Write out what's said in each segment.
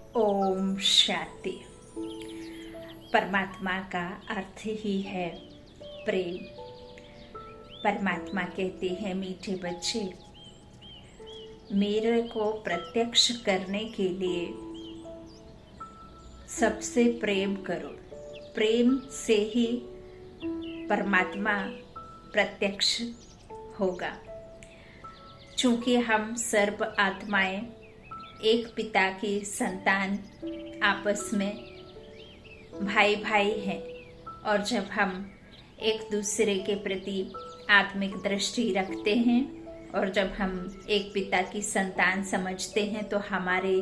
ओम शांति। परमात्मा का अर्थ ही है प्रेम। परमात्मा कहते हैं, मीठे बच्चे, मेरे को प्रत्यक्ष करने के लिए सबसे प्रेम करो। प्रेम से ही परमात्मा प्रत्यक्ष होगा। चूंकि हम सर्व आत्माएं एक पिता की संतान आपस में भाई भाई हैं, और जब हम एक दूसरे के प्रति आत्मिक दृष्टि रखते हैं और जब हम एक पिता की संतान समझते हैं तो हमारे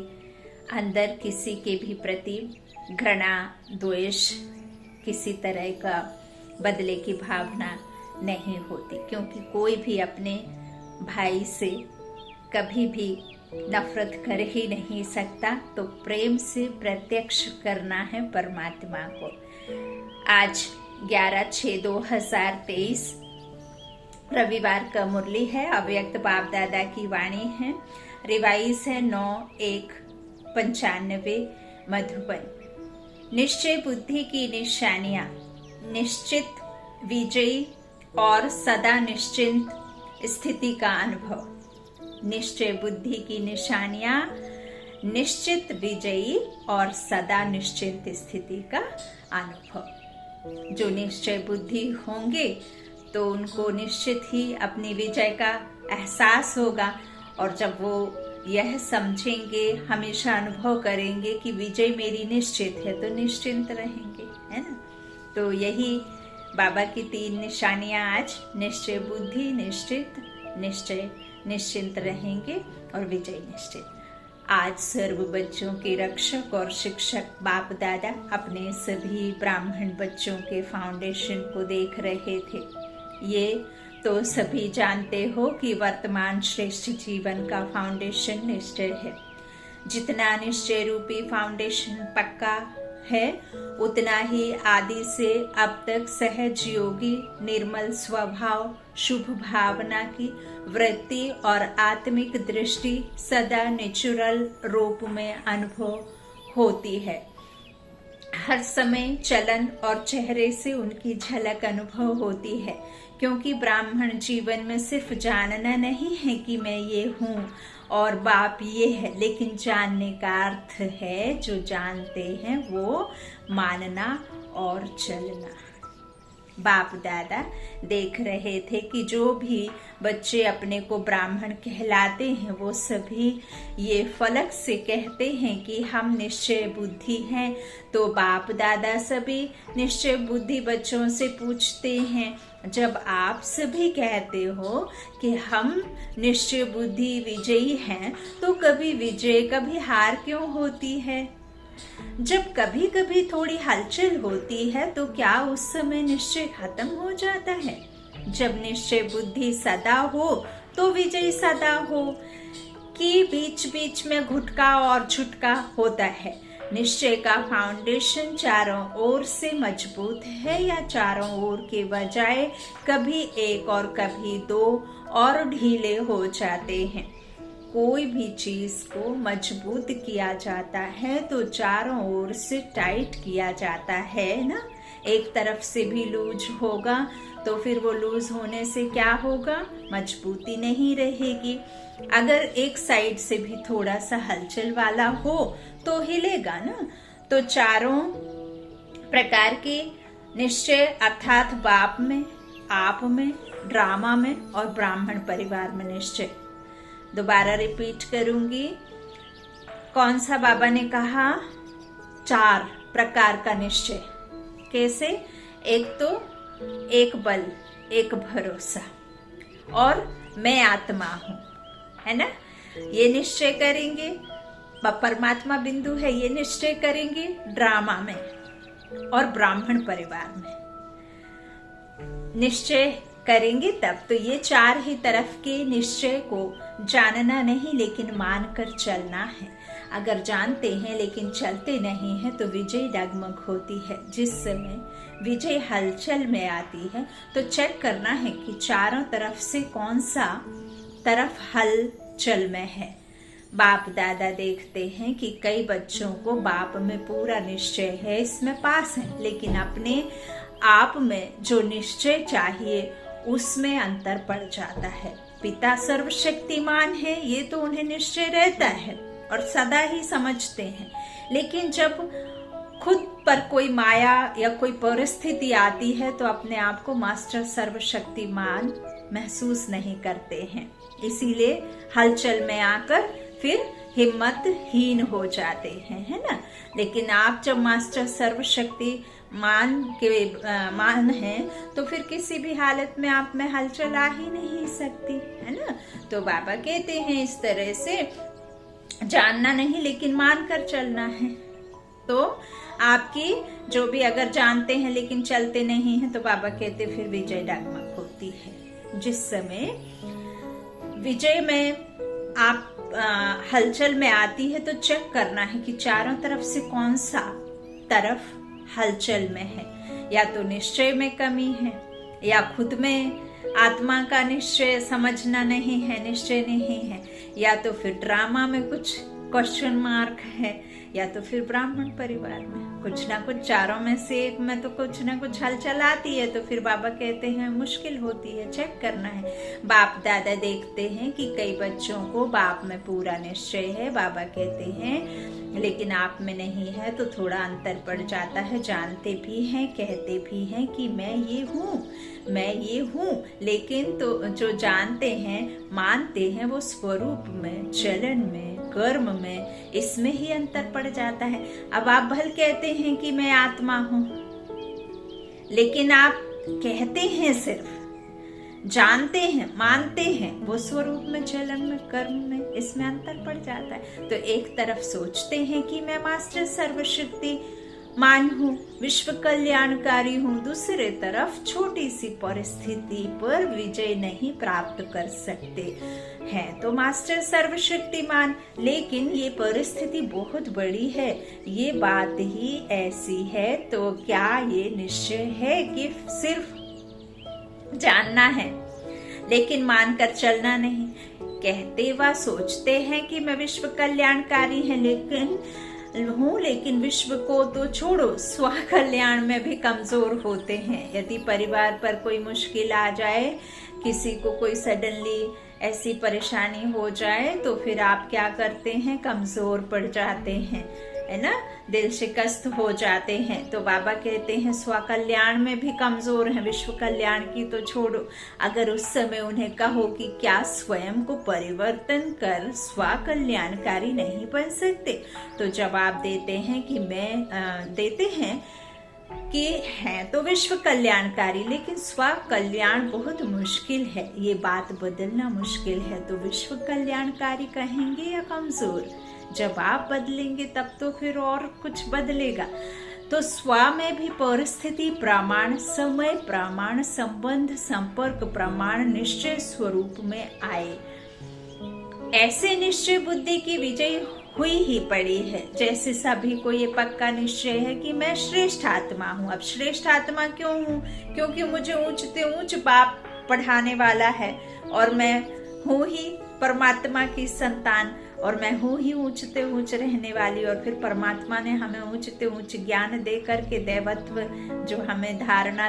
अंदर किसी के भी प्रति घृणा, द्वेष, किसी तरह का बदले की भावना नहीं होती, क्योंकि कोई भी अपने भाई से कभी भी नफरत कर ही नहीं सकता। तो प्रेम से प्रत्यक्ष करना है परमात्मा को। आज 11/6/2023 रविवार का मुरली है। अव्यक्त बाप दादा की वाणी है। रिवाइज है 9/1/95 मधुबन। निश्चय बुद्धि की निशानियां, निश्चित विजयी और सदा निश्चिंत स्थिति का अनुभव। निश्चय बुद्धि की निशानियां, निश्चित विजयी और सदा निश्चिंत स्थिति का अनुभव। जो निश्चय बुद्धि होंगे तो उनको निश्चित ही अपनी विजय का एहसास होगा, और जब वो यह समझेंगे, हमेशा अनुभव करेंगे कि विजय मेरी निश्चित है, तो निश्चिंत रहेंगे, है ना। तो यही बाबा की 3 निशानियां आज। निश्चय बुद्धि, निश्चित, निश्चय, निश्चिंत रहेंगे और विजय निश्चित। आज सर्व बच्चों के रक्षक और शिक्षक बाप दादा अपने सभी ब्राह्मण बच्चों के फाउंडेशन को देख रहे थे। ये तो सभी जानते हो कि वर्तमान श्रेष्ठ जीवन का फाउंडेशन निश्चय है। जितना निश्चय रूपी फाउंडेशन पक्का है, उतना ही आदि से अब तक सहज योगी, निर्मल स्वभाव, शुभ भावना की वृत्ति और आत्मिक दृष्टि सदा नेचुरल रूप में अनुभव होती है। हर समय चलन और चेहरे से उनकी झलक अनुभव होती है, क्योंकि ब्राह्मण जीवन में सिर्फ जानना नहीं है कि मैं ये हूँ और बाप ये है, लेकिन जानने का अर्थ है, जो जानते हैं वो मानना और चलना। बाप दादा देख रहे थे कि जो भी बच्चे अपने को ब्राह्मण कहलाते हैं वो सभी ये फलक से कहते हैं कि हम निश्चय बुद्धि हैं। तो बाप दादा सभी निश्चय बुद्धि बच्चों से पूछते हैं, जब आप सभी कहते हो कि हम निश्चय बुद्धि विजयी हैं, तो कभी विजय कभी हार क्यों होती है? जब कभी कभी थोड़ी हलचल होती है तो क्या उस समय निश्चय खत्म हो जाता है? जब निश्चय बुद्धि सदा हो तो विजय सदा हो, कि बीच बीच में घुटका और झुटका होता है? निश्चय का फाउंडेशन चारों ओर से मजबूत है, या चारों ओर के बजाय कभी एक और कभी 2 और ढीले हो जाते हैं? कोई भी चीज को मजबूत किया जाता है तो चारों ओर से टाइट किया जाता है ना। एक तरफ से भी लूज होगा तो फिर वो लूज होने से क्या होगा? मजबूती नहीं रहेगी। अगर एक साइड से भी थोड़ा सा हलचल वाला हो तो हिलेगा ना। तो चारों प्रकार के निश्चय अर्थात बाप में, आप में, ड्रामा में और ब्राह्मण परिवार में निश्चय। दोबारा रिपीट करूंगी। कौन सा बाबा ने कहा? 4 प्रकार का निश्चय। कैसे? एक तो एक बल, एक भरोसा, और मैं आत्मा हूं, है ना। ये निश्चय करेंगे। परमात्मा बिंदु है, ये निश्चय करेंगे ड्रामा में और ब्राह्मण परिवार में निश्चय करेंगे तब। तो ये 4 ही तरफ के निश्चय को जानना नहीं लेकिन मानकर चलना है। अगर जानते हैं लेकिन चलते नहीं है तो विजय डगमग होती है। जिस समय विजय हलचल में आती है तो चेक करना है कि चारों तरफ से कौन सा तरफ हलचल में है। बाप दादा देखते हैं कि कई बच्चों को बाप में पूरा निश्चय है, इसमें पास है, लेकिन अपने आप में जो निश्चय चाहिए उसमें अंतर पड़ जाता है। पिता सर्वशक्तिमान है ये तो उन्हें निश्चय रहता है और सदा ही समझते हैं, लेकिन जब खुद पर कोई माया या कोई परिस्थिति आती है तो अपने आप को मास्टर सर्वशक्तिमान महसूस नहीं करते हैं, इसीलिए हलचल में आकर फिर हिम्मतहीन हो जाते हैं, है ना। लेकिन आप जब मास्टर सर्वशक्ति मान है तो फिर किसी भी हालत में आप में हलचल आ ही नहीं सकती, है ना। तो बाबा कहते हैं इस तरह से जानना नहीं लेकिन मान कर चलना है। तो आपकी जो भी अगर जानते हैं लेकिन चलते नहीं हैं तो बाबा कहते फिर विजय डगमग होती है। जिस समय विजय में आप हलचल में आती है तो चेक करना है कि चारों तरफ से कौन सा तरफ हलचल में है, या तो निश्चय में कमी है, या खुद में आत्मा का निश्चय समझना नहीं है, निश्चय नहीं है, या तो फिर ड्रामा में कुछ क्वेश्चन मार्क है, या तो फिर ब्राह्मण परिवार में कुछ ना कुछ, चारों में से एक में तो कुछ ना कुछ हलचल आती है। तो फिर बाबा कहते हैं मुश्किल होती है, चेक करना है। बाप दादा देखते हैं कि कई बच्चों को बाप में पूरा निश्चय है, बाबा कहते हैं लेकिन आप में नहीं है, तो थोड़ा अंतर पड़ जाता है। जानते भी हैं, कहते भी हैं कि मैं ये हूँ, मैं ये हूँ, लेकिन तो जो जानते हैं मानते हैं वो स्वरूप में, चलन में, कर्म में, इसमें ही अंतर पड़ जाता है। अब आप भल कहते हैं कि मैं आत्मा हूँ, लेकिन आप कहते हैं सिर्फ, जानते हैं, मानते हैं वो स्वरूप में, चलन में, कर्म में, इसमें अंतर पड़ जाता है। तो एक तरफ सोचते हैं कि मैं मास्टर सर्वशक्ति मान हूँ, विश्व कल्याणकारी हूँ, दूसरे तरफ छोटी सी परिस्थिति पर विजय नहीं प्राप्त कर सकते हैं तो मास्टर सर्वशक्तिमान, लेकिन ये परिस्थिति बहुत बड़ी है, ये बात ही ऐसी है। तो क्या ये निश्चय है कि सिर्फ जानना है लेकिन मानकर चलना नहीं? कहते व सोचते हैं कि मैं विश्व कल्याणकारी है लेकिन विश्व को तो छोड़ो, स्व कल्याण में भी कमजोर होते हैं। यदि परिवार पर कोई मुश्किल आ जाए, किसी को कोई सडनली ऐसी परेशानी हो जाए तो फिर आप क्या करते हैं? कमजोर पड़ जाते हैं, है ना, दिल शिकस्त हो जाते हैं। तो बाबा कहते हैं स्व कल्याण में भी कमजोर है, विश्व कल्याण की तो छोड़ो। अगर उस समय उन्हें कहो कि क्या स्वयं को परिवर्तन कर स्व कल्याणकारी नहीं बन सकते, तो जवाब देते हैं कि देते हैं कि हैं तो विश्व कल्याणकारी, लेकिन स्व कल्याण बहुत मुश्किल है, ये बात बदलना मुश्किल है। तो विश्व कल्याणकारी कहेंगे या कमजोर? जब आप बदलेंगे तब तो फिर और कुछ बदलेगा। तो स्व में भी परिस्थिति प्रमाण, समय प्रमाण, संबंध संपर्क प्रमाण निश्चय स्वरूप में आए। ऐसे निश्चय बुद्धि की विजय हुई ही पड़ी है। जैसे सभी को ये पक्का निश्चय है कि मैं श्रेष्ठ आत्मा हूँ। अब श्रेष्ठ आत्मा क्यों हूँ? क्योंकि मुझे ऊंचते ऊंच बाप पढ़ाने वाला है और मैं हूँ ही परमात्मा की संतान, और मैं हूँ ही ऊंचते ऊंच रहने वाली। और फिर परमात्मा ने हमें ऊंचते ऊंच ज्ञान दे करके दैवत्व जो हमें धारणा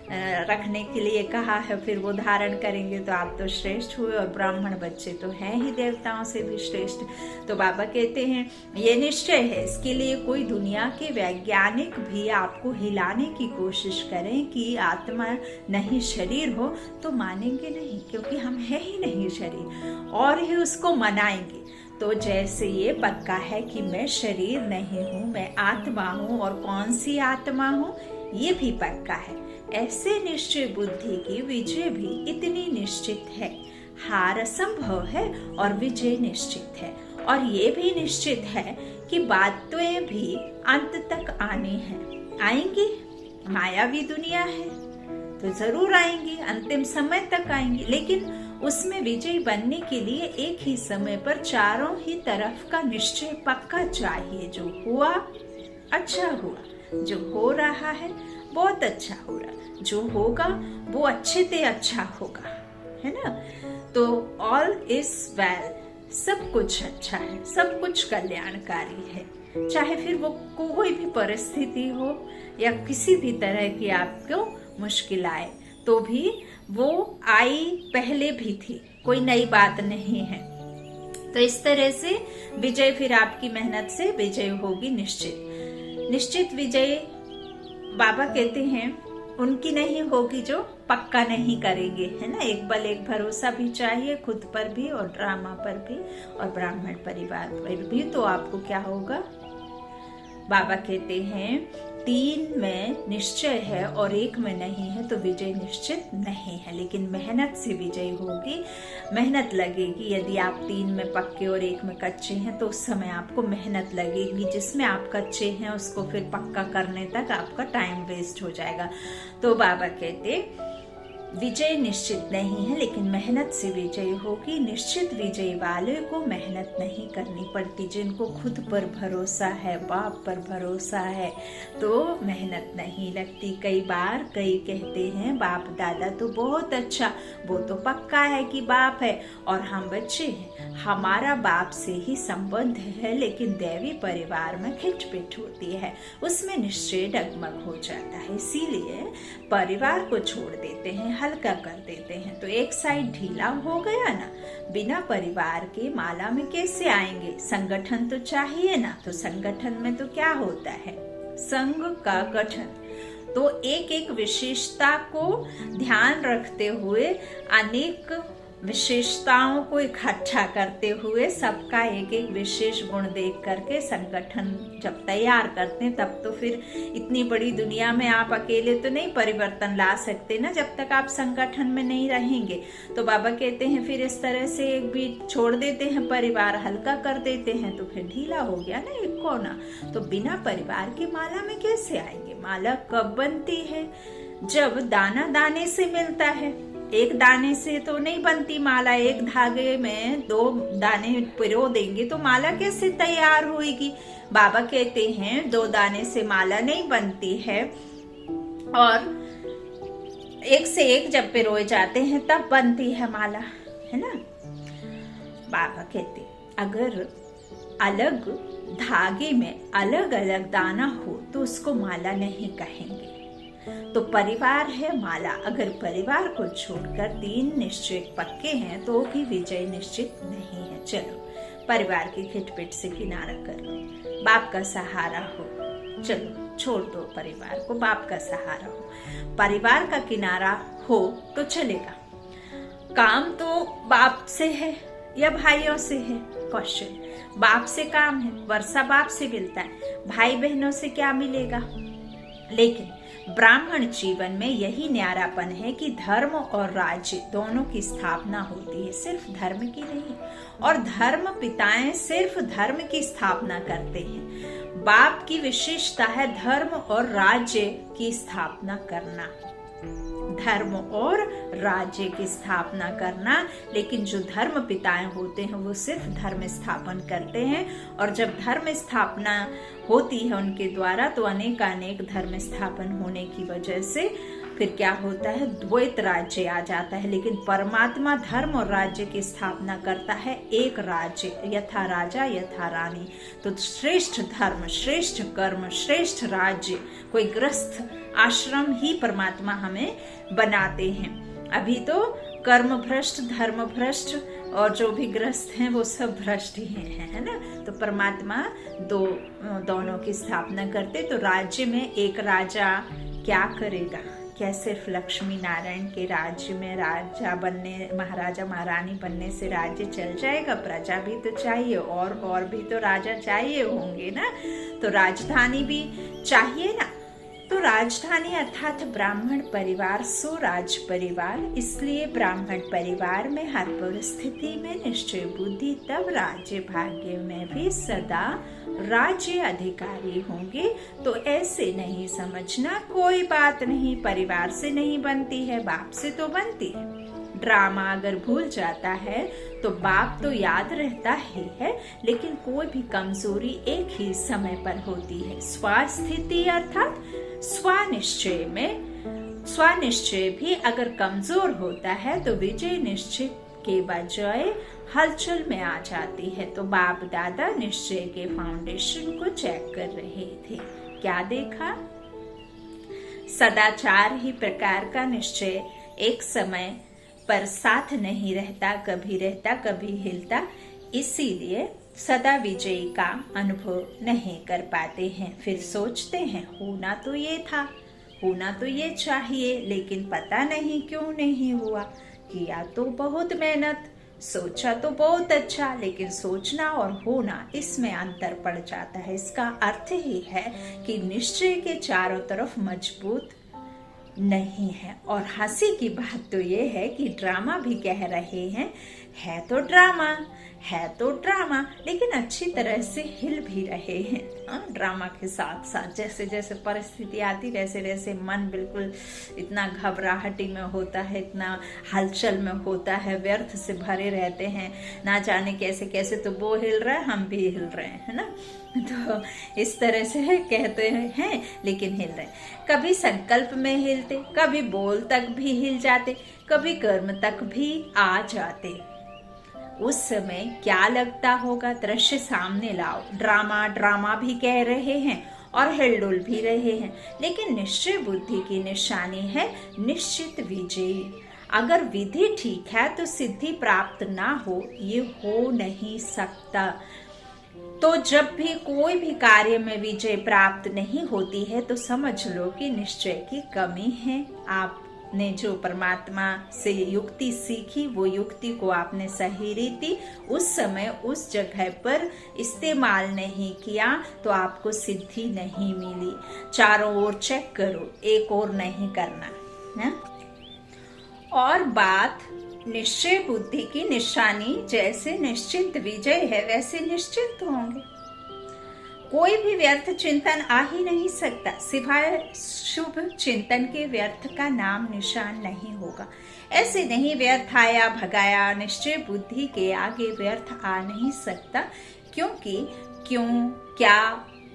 रखने के लिए कहा है, फिर वो धारण करेंगे तो आप तो श्रेष्ठ हुए, और ब्राह्मण बच्चे तो हैं ही देवताओं से भी श्रेष्ठ। तो बाबा कहते हैं ये निश्चय है, इसके लिए कोई दुनिया के वैज्ञानिक भी आपको हिलाने की कोशिश करें कि आत्मा नहीं शरीर हो, तो मानेंगे नहीं, क्योंकि हम है ही नहीं शरीर, और ही उसको मनाएंगे। तो जैसे ये पक्का है कि मैं शरीर नहीं हूँ, मैं आत्मा हूँ, और कौन सी आत्मा हूँ ये भी पक्का है, ऐसे निश्चय बुद्धि की विजय भी इतनी निश्चित है। हार असंभव है और विजय निश्चित है। और ये भी निश्चित है कि बातें भी अंत तक आनी है, आएंगी। मायावी दुनिया है तो जरूर आएंगी, अंतिम समय तक आएंगी, लेकिन उसमें विजयी बनने के लिए एक ही समय पर चारों ही तरफ का निश्चय पक्का चाहिए। जो हुआ अच्छा हुआ, जो हो रहा है बहुत अच्छा हो रहा, जो होगा वो अच्छे से अच्छा होगा, है ना। तो ऑल इज वेल, सब कुछ अच्छा है, सब कुछ कल्याणकारी है। चाहे फिर वो कोई भी परिस्थिति हो या किसी भी तरह की आपको मुश्किल आए, तो भी वो आई पहले भी थी, कोई नई बात नहीं है। तो इस तरह से विजय फिर आपकी मेहनत से विजय होगी निश्चित विजय बाबा कहते हैं उनकी नहीं होगी जो पक्का नहीं करेंगे, है ना। एक बल एक भरोसा भी चाहिए, खुद पर भी और ड्रामा पर भी और ब्राह्मण परिवार पर भी। तो आपको क्या होगा, बाबा कहते हैं 3 में निश्चय है और 1 में नहीं है, तो विजय निश्चित नहीं है। लेकिन मेहनत से विजय होगी, मेहनत लगेगी। यदि आप 3 में पक्के और 1 में कच्चे हैं, तो उस समय आपको मेहनत लगेगी। जिसमें आप कच्चे हैं उसको फिर पक्का करने तक आपका टाइम वेस्ट हो जाएगा। तो बाबा कहते विजय निश्चित नहीं है, लेकिन मेहनत से विजय होगी। निश्चित विजय वाले को मेहनत नहीं करनी पड़ती। जिनको खुद पर भरोसा है, बाप पर भरोसा है, तो मेहनत नहीं लगती। कई बार कई कहते हैं बाप दादा तो बहुत अच्छा, वो तो पक्का है कि बाप है और हम बच्चे हैं, हमारा बाप से ही संबंध है। लेकिन दैवी परिवार में खिटपिट होती है, उसमें निश्चय डगमग हो जाता है। इसीलिए परिवार को छोड़ देते हैं, हल्का कर देते हैं। तो एक साइड ढीला हो गया ना, बिना परिवार के माला में कैसे आएंगे। संगठन तो चाहिए ना, तो संगठन में तो क्या होता है, संघ का गठन। तो एक एक विशेषता को ध्यान रखते हुए, अनेक विशेषताओं को इकट्ठा करते हुए, सबका एक एक विशेष गुण देख करके संगठन जब तैयार करते हैं, तब तो फिर इतनी बड़ी दुनिया में आप अकेले तो नहीं परिवर्तन ला सकते ना, जब तक आप संगठन में नहीं रहेंगे। तो बाबा कहते हैं फिर इस तरह से एक भी छोड़ देते हैं, परिवार हल्का कर देते हैं, तो फिर ढीला हो गया ना एक कोना। तो बिना परिवार के माला में कैसे आएंगे। माला कब बनती है, जब दाना दाने से मिलता है। एक दाने से तो नहीं बनती माला, एक धागे में 2 दाने पिरो देंगे तो माला कैसे तैयार होगी। बाबा कहते हैं 2 दाने से माला नहीं बनती है, और एक से एक जब पिरोए जाते हैं तब बनती है माला, है ना। बाबा कहते अगर अलग धागे में अलग अलग दाना हो तो उसको माला नहीं कहेंगे। तो परिवार है माला। अगर परिवार को छोड़कर 3 निश्चय पक्के हैं तो भी विजय निश्चित नहीं है। चलो परिवार की खिटपिट से किनारा कर लो, बाप का सहारा हो। चलो छोड़ दो परिवार को, बाप का सहारा हो। परिवार का किनारा हो तो चलेगा। काम तो बाप से है या भाइयों से है, क्वेश्चन। बाप से काम है, वर्षा बाप से मिलता है, भाई बहनों से क्या मिलेगा। लेकिन ब्राह्मण जीवन में यही न्यारापन है कि धर्म और राज्य दोनों की स्थापना होती है, सिर्फ धर्म की नहीं। और धर्म पिताएं सिर्फ धर्म की स्थापना करते हैं। बाप की विशेषता है धर्म और राज्य की स्थापना करना, धर्म और राज्य की स्थापना करना। लेकिन जो धर्म पिताएं होते हैं वो सिर्फ धर्म स्थापन करते हैं, और जब धर्म स्थापना होती है उनके द्वारा तो अनेक धर्म स्थापन होने की वजह से फिर क्या होता है, द्वैत राज्य आ जाता है। लेकिन परमात्मा धर्म और राज्य की स्थापना करता है, एक राज्य, यथा राजा यथा रानी। तो श्रेष्ठ धर्म, श्रेष्ठ कर्म, श्रेष्ठ राज्य, कोई ग्रस्त आश्रम ही परमात्मा हमें बनाते हैं। अभी तो कर्म भ्रष्ट, धर्म भ्रष्ट और जो भी ग्रस्त हैं वो सब भ्रष्ट ही हैं, है ना। तो परमात्मा दोनों की स्थापना करते। तो राज्य में एक राजा क्या करेगा, क्या सिर्फ लक्ष्मी नारायण के राज्य में राजा बनने, महाराजा महारानी बनने से राज्य चल जाएगा। प्रजा भी तो चाहिए, और भी तो राजा चाहिए होंगे ना। तो राजधानी भी चाहिए ना। तो राजधानी अर्थात ब्राह्मण परिवार सो राज परिवार। इसलिए ब्राह्मण परिवार में हर परिस्थिति में निश्चय बुद्धि, तब राज्य भाग्य में भी सदा राज्य अधिकारी होंगे। तो ऐसे नहीं समझना, कोई बात नहीं, परिवार से नहीं बनती है, बाप से तो बनती है। ड्रामा अगर भूल जाता है तो बाप तो याद रहता ही है, लेकिन कोई भी कमजोरी एक ही समय पर होती है। स्वास्थिति अर्थात स्वनिश्चय में, स्वनिश्चय भी अगर कमजोर होता है तो विजय निश्चय के बजाय हलचल में आ जाती है। तो बाप दादा निश्चय के फाउंडेशन को चेक कर रहे थे। क्या देखा? सदाचार ही प्रकार का निश्चय एक समय पर साथ नहीं रहता, कभी हिलता, इसीलिए सदा विजयी का अनुभव नहीं कर पाते हैं। फिर सोचते हैं होना तो ये था, होना तो ये चाहिए, लेकिन पता नहीं क्यों नहीं हुआ। किया तो बहुत मेहनत, सोचा तो बहुत अच्छा, लेकिन सोचना और होना इसमें अंतर पड़ जाता है। इसका अर्थ ही है कि निश्चय के चारों तरफ मजबूत नहीं है। और हंसी की बात तो ये है कि ड्रामा भी कह रहे हैं है तो ड्रामा, लेकिन अच्छी तरह से हिल भी रहे हैं। ड्रामा के साथ साथ जैसे जैसे परिस्थिति आती वैसे वैसे मन बिल्कुल इतना घबराहटी में होता है, इतना हलचल में होता है, व्यर्थ से भरे रहते हैं, ना जाने कैसे कैसे। तो वो हिल रहा है, हम भी हिल रहे हैं, है ना। तो इस तरह से कहते हैं, लेकिन हिल रहे। कभी संकल्प में हिलते, कभी बोल तक भी हिल जाते, कभी कर्म तक भी आ जाते। उस समय क्या लगता होगा? दृश्य सामने लाओ। ड्रामा भी कह रहे हैं और हिलडुल भी रहे हैं, लेकिन निश्चय बुद्धि की निशानी है निश्चित विजयी। अगर विधि ठीक है तो सिद्धि प्राप्त ना हो, ये हो नहीं सकता। तो जब भी कोई भी कार्य में विजय प्राप्त नहीं होती है तो समझ लो कि निश्चय की कमी है। आपने जो परमात्मा से युक्ति सीखी, वो युक्ति को आपने सही रीति उस समय उस जगह पर इस्तेमाल नहीं किया तो आपको सिद्धि नहीं मिली। चारों ओर चेक करो, एक और नहीं करना है। और बात निश्चय बुद्धि की निशानी जैसे निश्चिंत विजय है वैसे निश्चिंत होंगे। कोई भी व्यर्थ चिंतन आ ही नहीं सकता। सिवाय शुभ चिंतन के व्यर्थ का नाम निशान नहीं होगा। ऐसे नहीं व्यर्थ आया भगाया, निश्चय बुद्धि के आगे व्यर्थ आ नहीं सकता, क्योंकि क्यों, क्या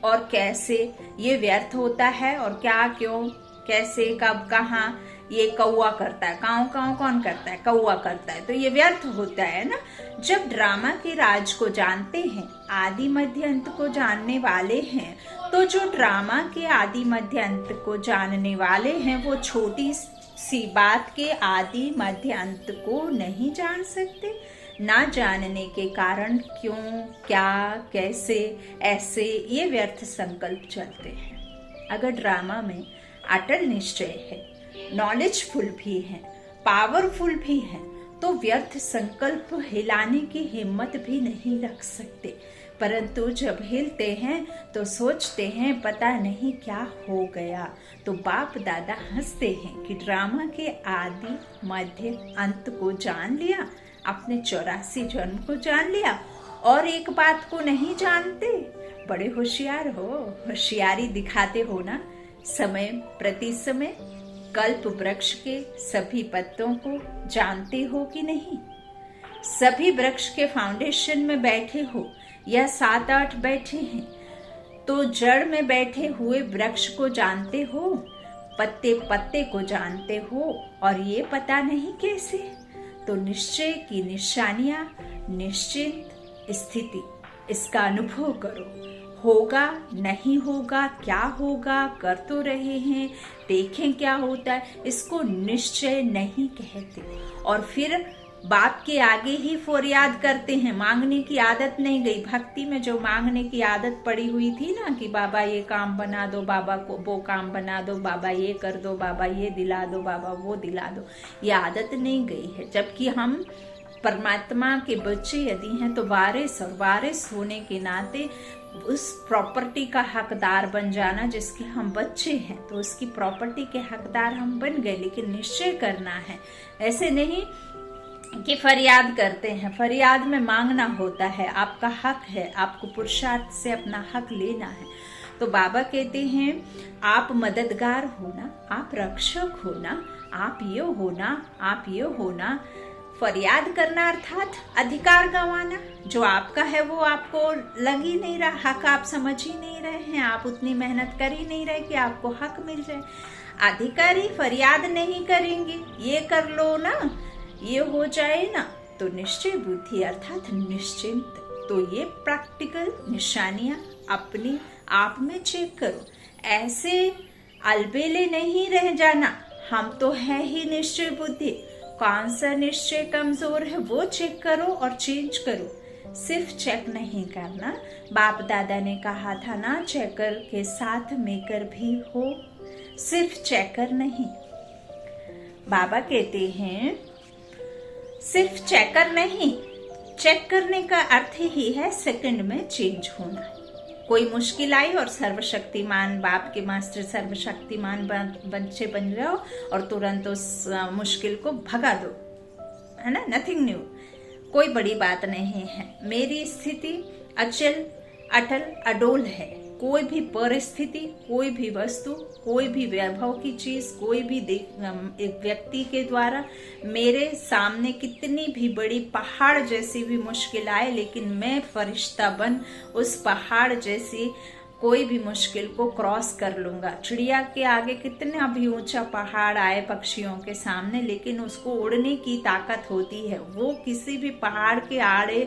और कैसे ये व्यर्थ होता है। और क्या, क्यों, कैसे, कब, कहाँ, ये कौआ करता है, काऊ काऊ कौन करता है? कौआ करता है, तो ये व्यर्थ होता है ना। जब ड्रामा के राज को जानते हैं, आदि मध्य अंत को जानने वाले हैं, तो जो ड्रामा के आदि मध्य अंत को जानने वाले हैं वो छोटी सी बात के आदि मध्य अंत को नहीं जान सकते। ना जानने के कारण क्यों, क्या, कैसे, ऐसे ये व्यर्थ संकल्प चलते हैं। अगर ड्रामा में अटल निश्चय है, नॉलेजफुल भी है, पावरफुल भी है, तो व्यर्थ संकल्प हिलाने की हिम्मत भी नहीं रख सकते। परंतु जब हिलते हैं तो सोचते हैं पता नहीं क्या हो गया। तो बाप दादा हंसते हैं कि ड्रामा के आदि मध्य अंत को जान लिया, अपने 84 जन्म को जान लिया, और एक बात को नहीं जानते। बड़े होशियार हो, होशियारी दिखाते हो ना। समय प्रति समय कल्प वृक्ष के सभी पत्तों को जानते हो कि नहीं? सभी वृक्ष के फाउंडेशन में बैठे हो या 7-8 बैठे हैं, तो जड़ में बैठे हुए वृक्ष को जानते हो, पत्ते पत्ते को जानते हो, और ये पता नहीं कैसे। तो निश्चय की निशानियां निश्चित स्थिति, इसका अनुभव करो। होगा, नहीं होगा, क्या होगा, कर तो रहे हैं, देखें क्या होता है, इसको निश्चय नहीं कहते। और फिर बाप के आगे ही फरियाद करते हैं। मांगने की आदत नहीं गई। भक्ति में जो मांगने की आदत पड़ी हुई थी ना, कि बाबा ये काम बना दो, बाबा को वो काम बना दो, बाबा ये कर दो, बाबा ये दिला दो, बाबा वो दिला दो, ये आदत नहीं गई है। जबकि हम परमात्मा के बच्चे यदि हैं तो वारिस, और वारिस होने के नाते उस प्रॉपर्टी का हकदार बन जाना जिसके हम बच्चे हैं, तो उसकी प्रॉपर्टी के हकदार हम बन गए। लेकिन निश्चय करना है, ऐसे नहीं कि फरियाद करते हैं। फरियाद में मांगना होता है, आपका हक है, आपको पुरुषार्थ से अपना हक लेना है। तो बाबा कहते हैं आप मददगार होना, आप रक्षक होना, आप ये होना, आप ये होना। फरियाद करना अर्थात अधिकार गंवाना। जो आपका है वो आपको लग ही नहीं रहा, हक आप समझ ही नहीं रहे हैं, आप उतनी मेहनत कर ही नहीं रहे कि आपको हक मिल जाए। अधिकारी फरियाद नहीं करेंगे, ये कर लो ना, ये हो जाए ना, तो निश्चय बुद्धि अर्थात निश्चिंत। तो ये प्रैक्टिकल निशानियां अपने आप में चेक करो। ऐसे अलबेले नहीं रह जाना, हम तो है ही निश्चय बुद्धि, कौन सा निश्चय कमजोर है वो चेक करो और चेंज करो। सिर्फ चेक नहीं करना, बाप दादा ने कहा था ना, चेकर के साथ मेकर भी हो, सिर्फ चेकर नहीं। बाबा कहते हैं सिर्फ चेकर नहीं, चेक करने का अर्थ ही है सेकंड में चेंज होना। कोई मुश्किल आई और सर्वशक्तिमान बाप के मास्टर सर्वशक्तिमान बच्चे बन जाओ और तुरंत उस मुश्किल को भगा दो, है ना, नथिंग न्यू, कोई बड़ी बात नहीं है। मेरी स्थिति अचल अटल अडोल है। कोई भी परिस्थिति, कोई भी वस्तु, कोई भी वैभव की चीज, कोई भी एक व्यक्ति के द्वारा मेरे सामने कितनी भी बड़ी पहाड़ जैसी भी मुश्किल आए, लेकिन मैं फरिश्ता बन उस पहाड़ जैसी कोई भी मुश्किल को क्रॉस कर लूंगा। चिड़िया के आगे कितना भी ऊंचा पहाड़ आए पक्षियों के सामने, लेकिन उसको उड़ने की ताकत होती है। वो किसी भी पहाड़ के आड़े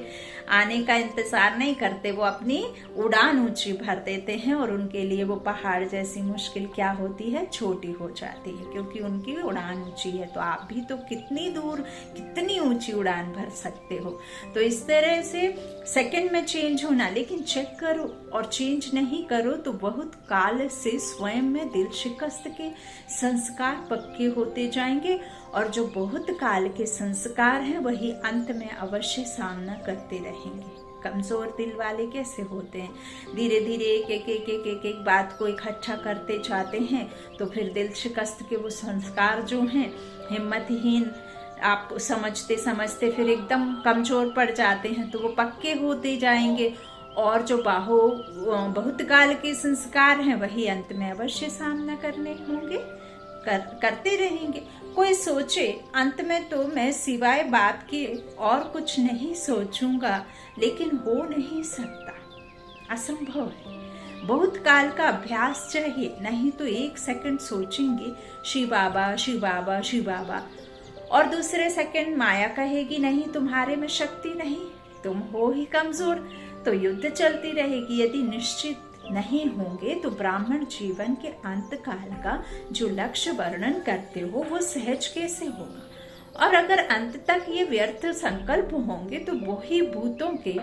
आने का इंतजार नहीं करते, वो अपनी उड़ान ऊंची भर देते हैं और उनके लिए वो पहाड़ जैसी मुश्किल क्या होती है, छोटी हो जाती है, क्योंकि उनकी उड़ान ऊंची है। तो आप भी तो कितनी दूर, कितनी ऊंची उड़ान भर सकते हो। तो इस तरह से सेकंड में चेंज होना, लेकिन चेक करो और चेंज नहीं करो तो बहुत काल से स्वयं में दिल शिकस्त के संस्कार पक्के होते जाएंगे, और जो बहुत काल के संस्कार हैं वही अंत में अवश्य सामना करते रहेंगे। कमजोर दिल वाले कैसे होते हैं, धीरे धीरे एक बात को इकट्ठा करते जाते हैं, तो फिर दिल शिकस्त के वो संस्कार जो हैं, हिम्मतहीन आप समझते समझते फिर एकदम कमजोर पड़ जाते हैं, तो वो पक्के होते जाएंगे। और जो बहुत काल के संस्कार हैं वही अंत में अवश्य सामना करने होंगे, करते रहेंगे। कोई सोचे अंत में तो मैं सिवाय बाप के और कुछ नहीं सोचूंगा, लेकिन हो नहीं सकता, असंभव है। बहुत काल का अभ्यास चाहिए, नहीं तो एक सेकंड सोचेंगे शिव बाबा शिव बाबा शिव बाबा, और दूसरे सेकंड माया कहेगी नहीं तुम्हारे में शक्ति नहीं, तुम हो ही कमजोर, तो युद्ध चलती रहेगी। यदि निश्चित नहीं होंगे तो ब्राह्मण जीवन के अंत काल का जो लक्ष्य वर्णन करते हो वो सहज कैसे होगा। और अगर अंत तक ये व्यर्थ संकल्प होंगे तो वही भूतों के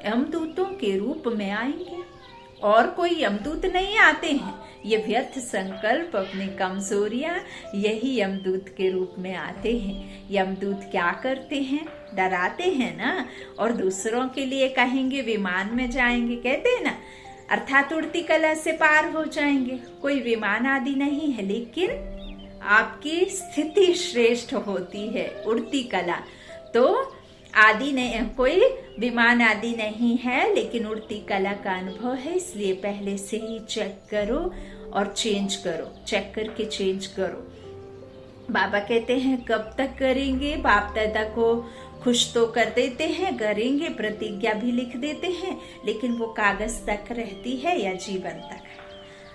यमदूतों के रूप में आएंगे, और कोई यमदूत नहीं आते हैं। ये व्यर्थ संकल्प, अपनी कमजोरियां, यही यमदूत के रूप में आते हैं। यमदूत क्या करते हैं, डराते हैं ना, और दूसरों के लिए कहेंगे विमान में जाएंगे, कहते हैं ना, अर्थात उड़ती कला से पार हो जाएंगे। कोई विमान आदि नहीं है, लेकिन आपकी स्थिति श्रेष्ठ होती है, उड़ती कला तो आदि नहीं, कोई विमान आदि नहीं है, लेकिन उड़ती कला का अनुभव है। इसलिए पहले से ही चेक करो और चेंज करो, चेक करके चेंज करो। बाबा कहते हैं कब तक करेंगे, बाप दादा को खुश तो कर देते हैं, करेंगे, प्रतिज्ञा भी लिख देते हैं, लेकिन वो कागज तक रहती है या जीवन तक।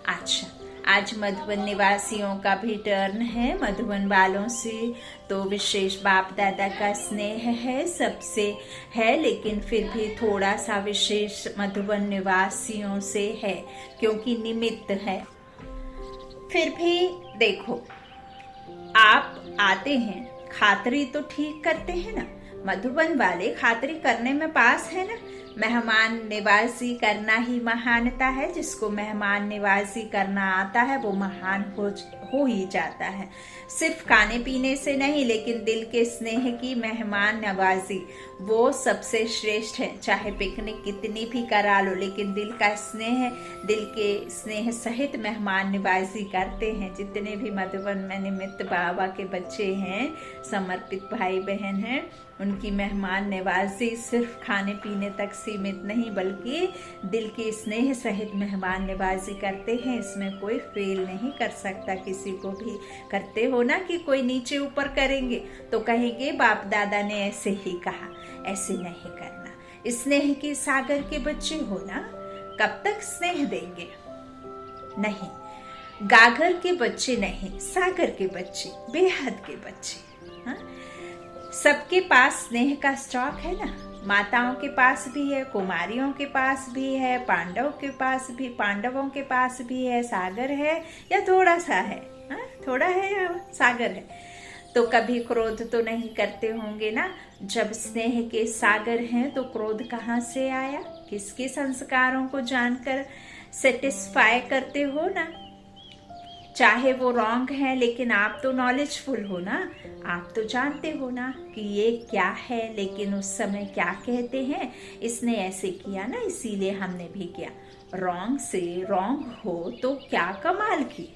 अच्छा, आज मधुबन निवासियों का भी टर्न है। मधुबन वालों से तो विशेष बाप दादा का स्नेह है, सबसे है, लेकिन फिर भी थोड़ा सा विशेष मधुबन निवासियों से है, क्योंकि निमित्त है। फिर भी देखो, आप आते हैं, खातरी तो ठीक करते हैं ना। मधुबन वाले खातरी करने में पास है ना। मेहमान निवासी करना ही महानता है। जिसको मेहमान निवासी करना आता है वो महान हो ही जाता है। सिर्फ खाने पीने से नहीं, लेकिन दिल के स्नेह की मेहमान नवाजी वो सबसे श्रेष्ठ है। चाहे पिकनिक कितनी भी करा लो, लेकिन दिल का स्नेह, दिल के स्नेह सहित मेहमान नवाजी करते हैं। जितने भी मधुबन में निमित्त बाबा के बच्चे हैं, समर्पित भाई बहन हैं, उनकी मेहमान नवाजी सिर्फ खाने पीने तक सीमित नहीं, बल्कि दिल के स्नेह सहित मेहमान नवाजी करते हैं। इसमें कोई फेल नहीं कर सकता। किसी को भी करते हो ना कि कोई नीचे ऊपर करेंगे तो कहेंगे बाप दादा ने ऐसे ही कहा, ऐसे नहीं करना। स्नेह के सागर के बच्चे हो ना, कब तक स्नेह देंगे? नहीं, गागर के बच्चे नहीं, सागर के बच्चे, बेहद के बच्चे। हाँ? सबके पास स्नेह का स्टॉक है ना। माताओं के पास भी है, कुमारियों के पास भी है, पांडवों के पास भी है, सागर है या थोड़ा सा है, थोड़ा है या सागर है। तो कभी क्रोध तो नहीं करते होंगे ना। जब स्नेह के सागर हैं तो क्रोध कहाँ से आया? किसके संस्कारों को जानकर सेटिस्फाई करते हो ना। चाहे वो रॉन्ग है, लेकिन आप तो नॉलेजफुल हो ना, आप तो जानते हो ना कि ये क्या है, लेकिन उस समय क्या कहते हैं, इसने ऐसे किया ना इसीलिए हमने भी किया। रॉन्ग से रॉन्ग हो तो क्या कमाल की,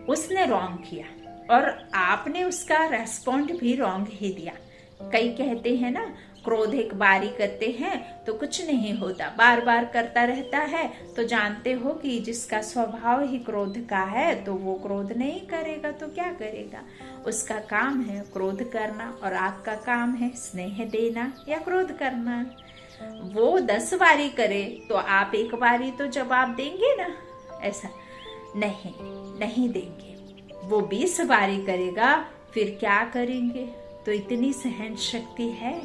उसने रॉन्ग किया और आपने उसका रेस्पॉन्ड भी रॉन्ग ही दिया। कई कहते हैं ना, क्रोध एक बारी करते हैं तो कुछ नहीं होता, बार बार करता रहता है तो जानते हो कि जिसका स्वभाव ही क्रोध का है तो वो क्रोध नहीं करेगा तो क्या करेगा। उसका काम है क्रोध करना और आपका काम है स्नेह देना या क्रोध करना। वो 10 बारी करे तो आप एक बारी तो जवाब देंगे ना, ऐसा नहीं देंगे। वो 20 बारी करेगा फिर क्या करेंगे? तो इतनी सहन शक्ति है।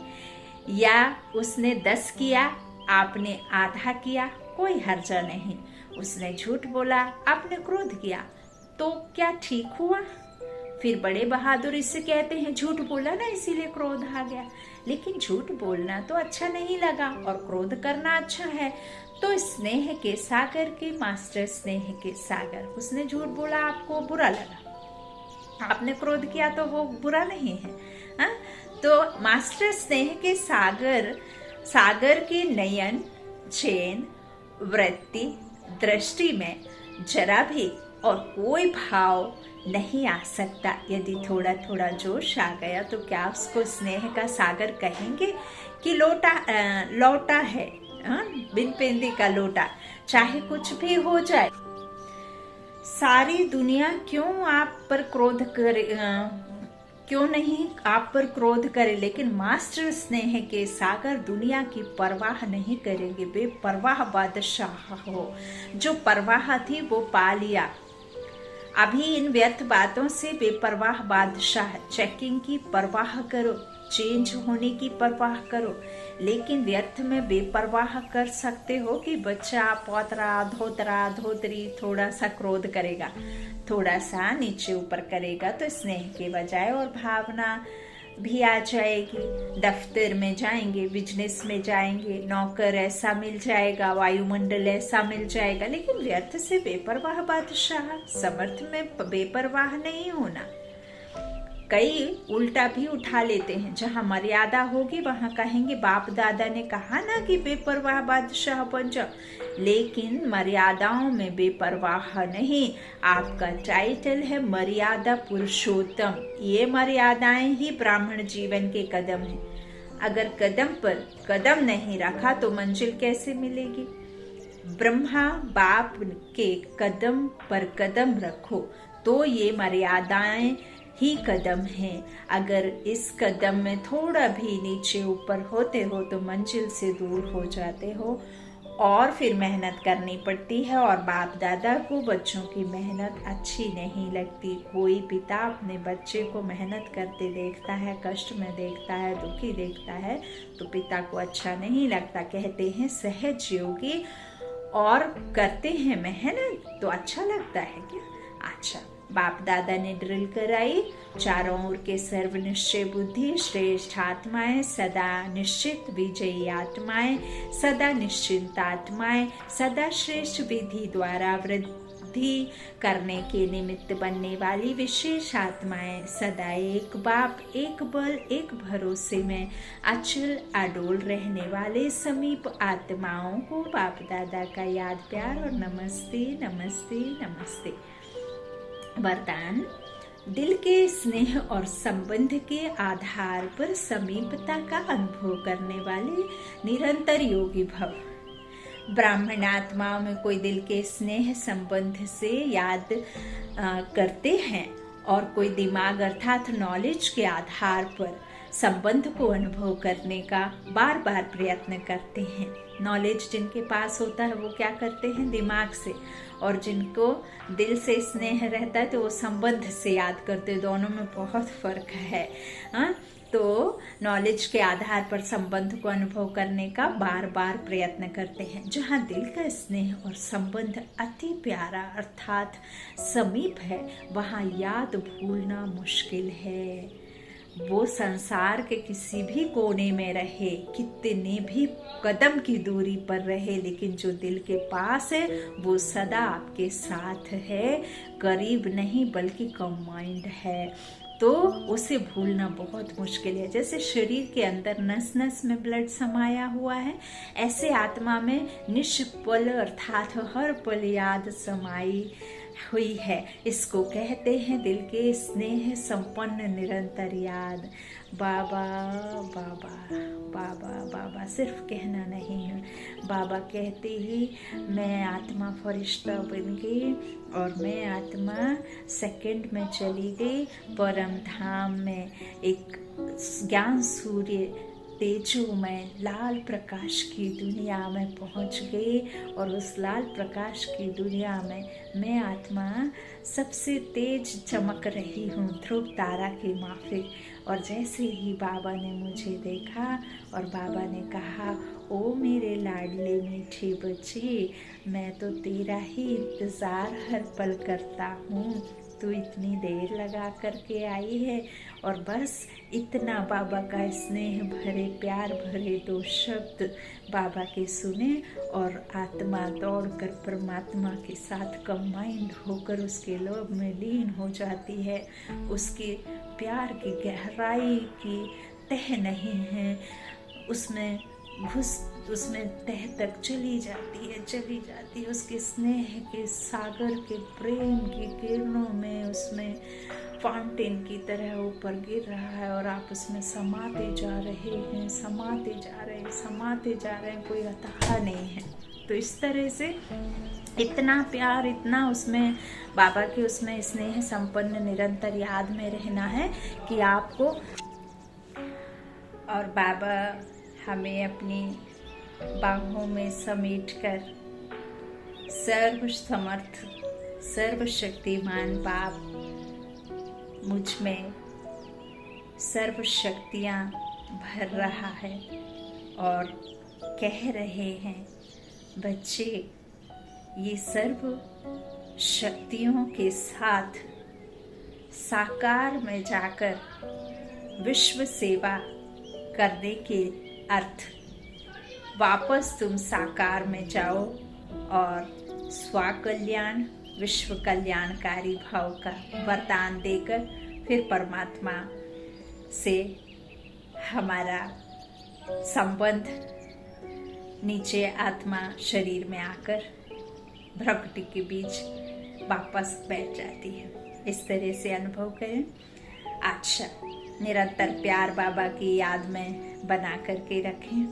या उसने 10 किया, आपने आधा किया, कोई हर्जा नहीं। उसने झूठ बोला, आपने क्रोध किया, तो क्या ठीक हुआ? फिर बड़े बहादुर से कहते हैं झूठ बोला ना इसीलिए क्रोध आ गया। लेकिन झूठ बोलना तो अच्छा नहीं लगा और क्रोध करना अच्छा है। तो स्नेह के सागर के मास्टर, स्नेह के सागर, उसने झूठ बोला, आपको बुरा लगा, आपने क्रोध किया तो वो बुरा नहीं है, हा? तो मास्टर स्नेह के सागर के नयन, चैन, वृत्ति, दृष्टि में जरा भी और कोई भाव नहीं आ सकता। यदि थोड़ा थोड़ा जोश आ गया तो क्या उसको स्नेह का सागर कहेंगे कि लौटा है, बिन पेंदी का लोटा, चाहे कुछ भी हो जाए। सारी दुनिया क्यों आप पर क्रोध करे, क्यों नहीं आप पर क्रोध करे, लेकिन मास्टर स्नेह के सागर दुनिया की परवाह नहीं करेंगे। बेपरवाह बादशाह हो, जो परवाह थी वो पा लिया। अभी इन व्यर्थ बातों से बेपरवाह बादशाह, चेकिंग की परवाह करो, चेंज होने की परवाह करो, लेकिन व्यर्थ में बेपरवाह कर सकते हो कि बच्चा पोतरा धोतरा धोतरी थोड़ा सा क्रोध करेगा, थोड़ा सा नीचे ऊपर करेगा तो स्नेह के बजाय और भावना भी आ जाएगी। दफ्तर में जाएंगे, बिजनेस में जाएंगे, नौकर ऐसा मिल जाएगा, वायुमंडल ऐसा मिल जाएगा, लेकिन व्यर्थ से बेपरवाह बादशाह, समर्थ में बेपरवाह नहीं होना। कई उल्टा भी उठा लेते हैं, जहाँ मर्यादा होगी वहां कहेंगे बाप दादा ने कहा ना कि बेपरवाह बादशाह बन जाओ, लेकिन मर्यादाओं में बेपरवाह नहीं। आपका टाइटल है मर्यादा पुरुषोत्तम। ये मर्यादाएं ही ब्राह्मण जीवन के कदम हैं। अगर कदम पर कदम नहीं रखा तो मंजिल कैसे मिलेगी? ब्रह्मा बाप के कदम पर कदम रखो तो ये मर्यादाएं ही कदम है। अगर इस कदम में थोड़ा भी नीचे ऊपर होते हो तो मंजिल से दूर हो जाते हो और फिर मेहनत करनी पड़ती है। और बाप दादा को बच्चों की मेहनत अच्छी नहीं लगती। कोई पिता अपने बच्चे को मेहनत करते देखता है, कष्ट में देखता है, दुखी देखता है तो पिता को अच्छा नहीं लगता। कहते हैं सहज योगी और करते हैं मेहनत तो अच्छा लगता है क्या? अच्छा, बाप दादा ने ड्रिल कराई, चारों ओर के सर्वनिश्चय बुद्धि, श्रेष्ठ आत्माएं, सदा निश्चित विजयी आत्माएं, सदा निश्चिंत आत्माएं, सदा श्रेष्ठ विधि द्वारा वृद्धि करने के निमित्त बनने वाली विशेष आत्माएं, सदा एक बाप, एक बल, एक भरोसे में अचल अडोल रहने वाले समीप आत्माओं को बाप दादा का याद, प्यार और नमस्ते नमस्ते नमस्ते। वरदान: दिल के स्नेह और संबंध के आधार पर समीपता का अनुभव करने वाले निरंतर योगी भव। ब्राह्मण आत्माओं में कोई दिल के स्नेह संबंध से याद करते हैं और कोई दिमाग अर्थात नॉलेज के आधार पर संबंध को अनुभव करने का बार बार प्रयत्न करते हैं। नॉलेज जिनके पास होता है वो क्या करते हैं, दिमाग से, और जिनको दिल से स्नेह रहता है तो वो संबंध से याद करते हैं। दोनों में बहुत फर्क है। तो नॉलेज के आधार पर संबंध को अनुभव करने का बार बार प्रयत्न करते हैं। जहाँ दिल का स्नेह और संबंध अति प्यारा अर्थात समीप है, वहाँ याद भूलना मुश्किल है। वो संसार के किसी भी कोने में रहे, कितने भी कदम की दूरी पर रहे, लेकिन जो दिल के पास है वो सदा आपके साथ है, करीब नहीं बल्कि कंबाइंड है। तो उसे भूलना बहुत मुश्किल है। जैसे शरीर के अंदर नस नस में ब्लड समाया हुआ है, ऐसे आत्मा में निष्पल अर्थात हर पल याद समाई हुई है। इसको कहते हैं दिल के स्नेह संपन्न निरंतर याद। बाबा बाबा बाबा बाबा सिर्फ कहना नहीं है, बाबा कहते ही मैं आत्मा फरिश्ता बन गई और मैं आत्मा सेकंड में चली गई परम धाम में। एक ज्ञान सूर्य तेजोमय लाल प्रकाश की दुनिया में पहुंच गई, और उस लाल प्रकाश की दुनिया में मैं आत्मा सबसे तेज चमक रही हूँ, ध्रुव तारा की माफिक। और जैसे ही बाबा ने मुझे देखा और बाबा ने कहा, ओ मेरे लाडले मीठे बच्चे, मैं तो तेरा ही इंतज़ार हर पल करता हूँ, तू इतनी देर लगा करके आई है। और बस इतना बाबा का स्नेह भरे प्यार भरे दो शब्द बाबा के सुने और आत्मा दौड़कर परमात्मा के साथ कंबाइंड होकर उसके लोभ में लीन हो जाती है। उसके प्यार की गहराई की तह नहीं है, उसमें तह तक चली जाती है उसके स्नेह के सागर के प्रेम की किरणों में, उसमें फाउंटेन की तरह ऊपर गिर रहा है और आप उसमें समाते जा रहे हैं, कोई अथाह नहीं है। तो इस तरह से इतना प्यार, इतना उसमें बाबा के उसमें स्नेह संपन्न निरंतर याद में रहना है कि आपको। और बाबा हमें अपनी बाहों में समेटकर सर्व समर्थ सर्वशक्तिमान बाप मुझ में सर्व शक्तियाँ भर रहा है और कह रहे हैं, बच्चे ये सर्व शक्तियों के साथ साकार में जाकर विश्व सेवा करने के अर्थ वापस तुम साकार में जाओ और स्वकल्याण विश्व कल्याणकारी भाव का वरदान देकर फिर परमात्मा से हमारा संबंध नीचे आत्मा शरीर में आकर भ्रकुटी के बीच वापस बैठ जाती है। इस तरह से अनुभव करें। अच्छा, निरंतर प्यार बाबा की याद में बना करके रखें।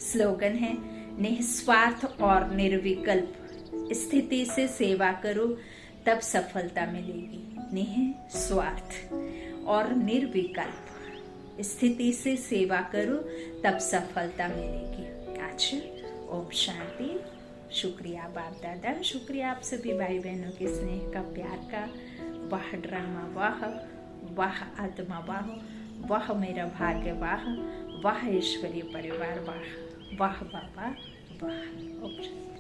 स्लोगन है, निस्वार्थ और निर्विकल्प स्थिति से सेवा करो तब सफलता मिलेगी। निस्वार्थ और निर्विकल्प स्थिति से सेवा करो तब सफलता मिलेगी। अच्छा, ओम शांति। शुक्रिया बाप दादा, शुक्रिया आप सभी भाई बहनों के स्नेह का, प्यार का। वाह ड्रामा वाह, वाह आत्मा वाह, वाह मेरा भाग्य वाह, वाह ईश्वरीय परिवार वाह, वाह बाबा वाह। ओम शांति।